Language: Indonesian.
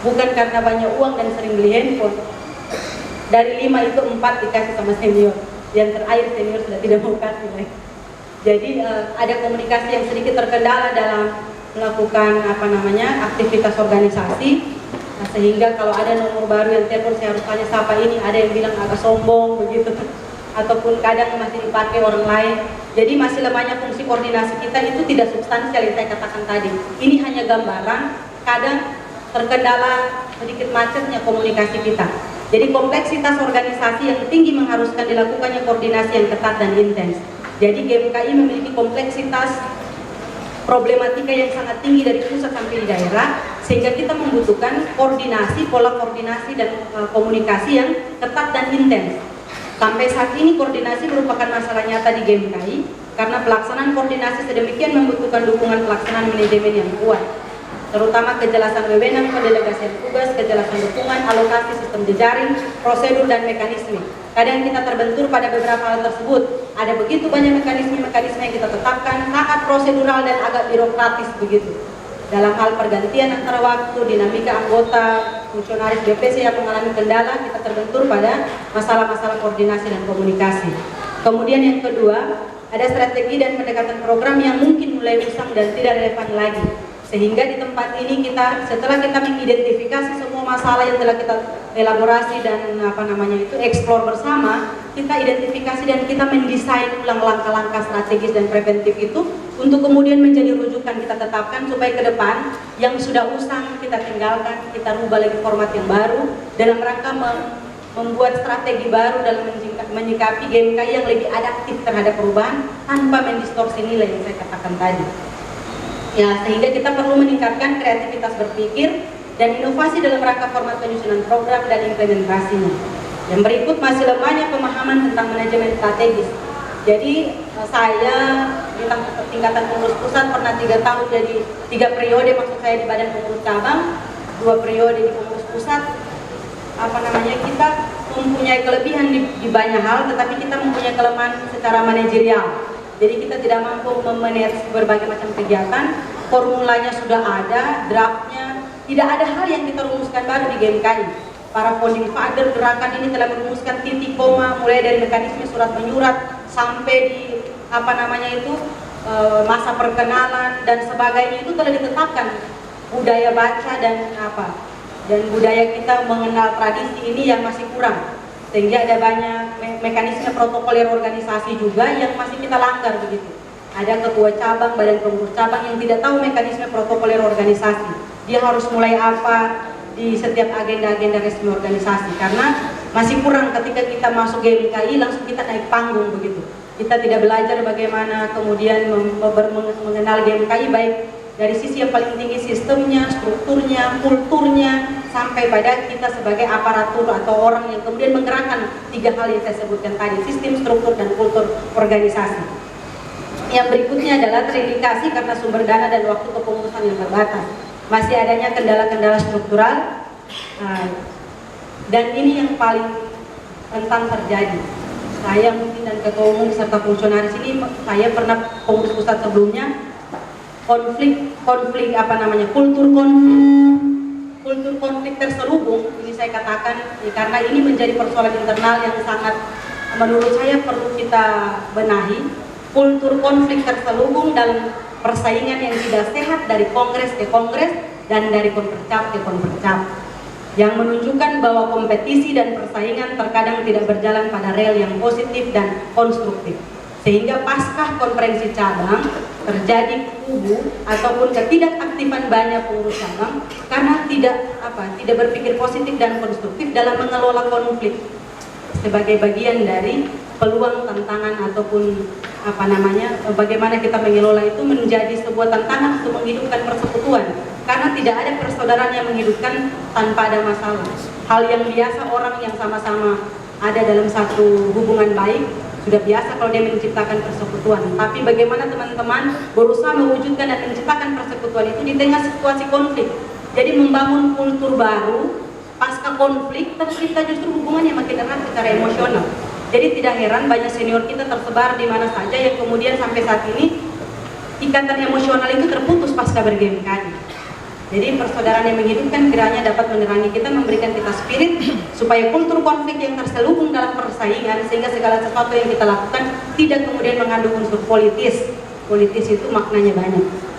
bukan karena banyak uang dan sering beli handphone. Dari 5 itu 4 dikasih sama senior, yang terakhir senior sudah tidak mau kasih lagi. Jadi ada komunikasi yang sedikit terkendala dalam melakukan aktivitas organisasi. Nah, sehingga kalau ada nomor baru yang telepon saya harus tanya siapa ini, ada yang bilang agak sombong begitu, ataupun kadang masih dipakai orang lain. Jadi masih lemahnya fungsi koordinasi kita itu tidak substansial yang saya katakan tadi. Ini hanya gambaran, kadang terkendala sedikit macetnya komunikasi kita. Jadi kompleksitas organisasi yang tinggi mengharuskan dilakukannya koordinasi yang ketat dan intens. Jadi GMKI memiliki kompleksitas problematika yang sangat tinggi dari pusat sampai di daerah, sehingga kita membutuhkan koordinasi, pola koordinasi dan komunikasi yang ketat dan intens. Sampai saat ini koordinasi merupakan masalah nyata di GMKI karena pelaksanaan koordinasi sedemikian membutuhkan dukungan pelaksanaan manajemen yang kuat, terutama kejelasan wewenang, pendelegasian tugas, kejelasan dukungan, alokasi sistem jejaring, prosedur dan mekanisme. Kadang kita terbentur pada beberapa hal tersebut. Ada begitu banyak mekanisme-mekanisme yang kita tetapkan, sangat prosedural dan agak birokratis begitu. Dalam hal pergantian antara waktu, dinamika anggota, fungsionaris BPC yang mengalami kendala, kita terbentur pada masalah-masalah koordinasi dan komunikasi. Kemudian yang kedua, ada strategi dan pendekatan program yang mungkin mulai usang dan tidak relevan lagi. Sehingga di tempat ini setelah kita mengidentifikasi semua masalah yang telah kita elaborasi dan eksplor bersama, kita identifikasi dan kita mendesain ulang langkah-langkah strategis dan preventif itu untuk kemudian menjadi rujukan kita tetapkan supaya ke depan yang sudah usang kita tinggalkan, kita rubah lagi format yang baru dalam rangka membuat strategi baru dalam menyikapi GMKI yang lebih adaptif terhadap perubahan tanpa mendistorsi nilai yang saya katakan tadi. Ya, sehingga kita perlu meningkatkan kreativitas berpikir dan inovasi dalam rangka format penyusunan program dan implementasinya. Yang berikut masih lemahnya pemahaman tentang manajemen strategis. Jadi saya di tingkatan pengurus pusat pernah 3 tahun jadi 3 periode maksud saya di badan pengurus cabang, 2 periode di pengurus pusat. Kita mempunyai kelebihan di banyak hal, tetapi kita mempunyai kelemahan secara manajerial. Jadi kita tidak mampu memanage berbagai macam kegiatan, formulanya sudah ada, draftnya, tidak ada hal yang kita rumuskan baru di GMKI. Para founding father gerakan ini telah merumuskan titik koma, mulai dari mekanisme surat menyurat sampai di masa perkenalan dan sebagainya itu telah ditetapkan. Budaya baca dan budaya kita mengenal tradisi ini yang masih kurang. Sehingga ada banyak mekanisme protokoler organisasi juga yang masih kita langgar begitu. Ada ketua cabang, badan pengurus cabang yang tidak tahu mekanisme protokoler organisasi. Dia harus mulai apa di setiap agenda-agenda resmi organisasi, karena masih kurang ketika kita masuk GMKI langsung kita naik panggung begitu. Kita tidak belajar bagaimana kemudian mengenal GMKI baik dari sisi yang paling tinggi sistemnya, strukturnya, kulturnya, sampai pada kita sebagai aparatur atau orang yang kemudian menggerakkan 3 hal yang saya sebutkan tadi, sistem, struktur, dan kultur organisasi. Yang berikutnya adalah terindikasi karena sumber dana dan waktu kepengurusan yang terbatas. Masih adanya kendala-kendala struktural, dan ini yang paling rentan terjadi. Saya mungkin dan ketua umum serta fungsionaris ini, saya pernah pengurus pusat sebelumnya, kultur konflik terselubung, ini saya katakan karena ini menjadi persoalan internal yang sangat menurut saya perlu kita benahi. Kultur konflik terselubung dalam persaingan yang tidak sehat dari kongres ke kongres dan dari konpercap ke konpercap, yang menunjukkan bahwa kompetisi dan persaingan terkadang tidak berjalan pada rel yang positif dan konstruktif, sehingga pasca konferensi cabang terjadi kubu ataupun ketidakaktifan banyak pengurus cabang karena tidak berpikir positif dan konstruktif dalam mengelola konflik sebagai bagian dari peluang tantangan ataupun bagaimana kita mengelola itu menjadi sebuah tantangan untuk menghidupkan persekutuan, karena tidak ada persaudaraan yang menghidupkan tanpa ada masalah. Hal yang biasa orang yang sama-sama ada dalam satu hubungan baik sudah biasa kalau dia menciptakan persekutuan, tapi bagaimana teman-teman berusaha mewujudkan dan menciptakan persekutuan itu di tengah situasi konflik. Jadi membangun kultur baru pasca konflik, tercipta justru hubungan yang makin erat secara emosional. Jadi tidak heran banyak senior kita tersebar di mana saja yang kemudian sampai saat ini ikatan emosional itu terputus pasca ber-GMKI. Jadi persaudaraan yang menghidupkan kiranya dapat menerangi kita, memberikan kita spirit supaya kultur konflik yang terselubung dalam persaingan, sehingga segala sesuatu yang kita lakukan tidak kemudian mengandung unsur politis. Politis itu maknanya banyak.